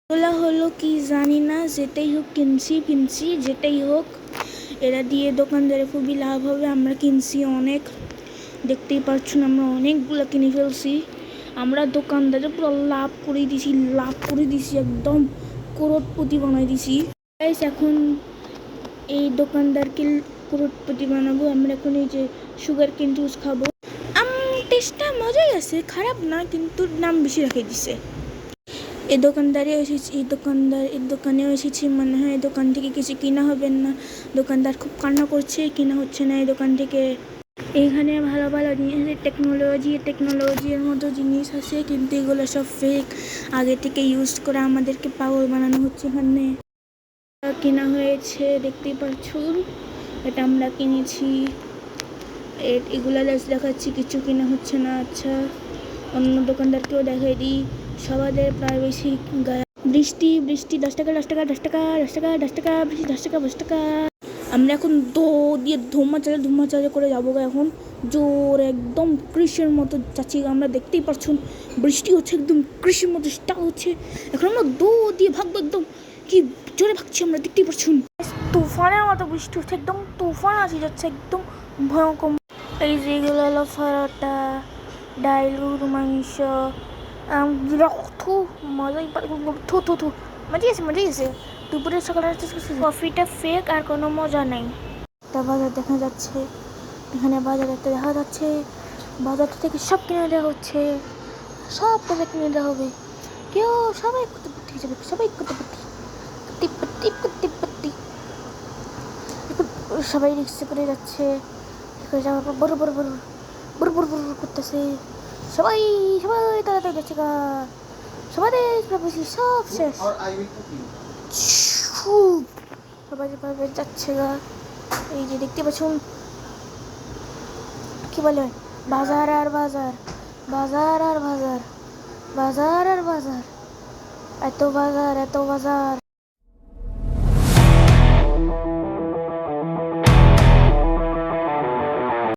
এগুলা হলো কি জানি না, যেটাই হোক কিনছি যেটাই হোক, এরা দিয়ে দোকানদারে খুবই লাভ হবে। আমরা কিনছি অনেক, দেখতেই পাচ্ছেন আমরা অনেকগুলো কিনে ফেলছি। আমরা দোকানদারে পুরো লাভ করে দিছি একদম করোড়পতি বানাই দিছি। এখন এই দোকানদারকে করোড়পতি বানাবো। আমরা এখন এই যে সুগার কেন জুস খাবো। টেস্টটা মজাই আছে, খারাপ না, কিন্তু দাম বেশি রেখে দিছে। এই দোকানেও এসেছি, মনে হয় এই দোকান থেকে কিছু কিনা হবে না। দোকানদার খুব কান্না করছে, কিনা হচ্ছে না এই দোকান থেকে। এইখানে ভালো ভালো জিনিস আছে, টেকনোলজির মতো জিনিস আছে, কিন্তু এগুলো সব ফেক। আগে থেকে ইউজ করে আমাদেরকে পাগল বানানো হচ্ছে। এখানে কেনা হয়েছে, দেখতেই পাচ্ছুন, এটা আমরা কিনেছি। এগুলা দেখাচ্ছি, কিছু কিনা হচ্ছে না। আচ্ছা, অন্য দোকানদারকেও দেখাই দিই। সবাদের প্রায় বেশি বৃষ্টি 10 টাকা, বৃষ্টি 10 টাকা। আমরা এখন দিয়ে ধুমাচালে করে যাবো এখন জোর, একদম কৃষির মতো যাচ্ছি আমরা, দেখতেই পাচ্ছুন। বৃষ্টি হচ্ছে, একদম কৃষির মতো স্টার্ট হচ্ছে। এখন আমরা দিয়ে ভাগবো, একদম কি জোরে ভাগছি আমরা, দেখতেই পাচ্ছুন। তুফানের মতো বৃষ্টি হচ্ছে, একদম তুফান আসি যাচ্ছে, একদম ভয়ঙ্কর। এই যেগুলো হলো পরোটা, ডাল, গরুর মাংস, মজাই মজা গেছে। দুপুরে সকালে কফিটা ফেক, আর কোনো মজা নেই। একটা বাজার দেখা যাচ্ছে, এখানে বাজার একটা দেখা যাচ্ছে। বাজার থেকে সব কিনে দেওয়া হচ্ছে, সব টাকা কিনে দেওয়া হবে। কেউ সবাই করতে হয়ে যাবে, সবাই রিক্সা করে যাচ্ছে। যাওয়ার পর বড় করতেছে। সবাই তাড়াতাড়ি যাচ্ছে গা, সবাই সব শেষ, সবাই যাচ্ছে গা। এই যে দেখতে পাচ্ছুন, কি বলে, বাজার আর বাজার, এত বাজার।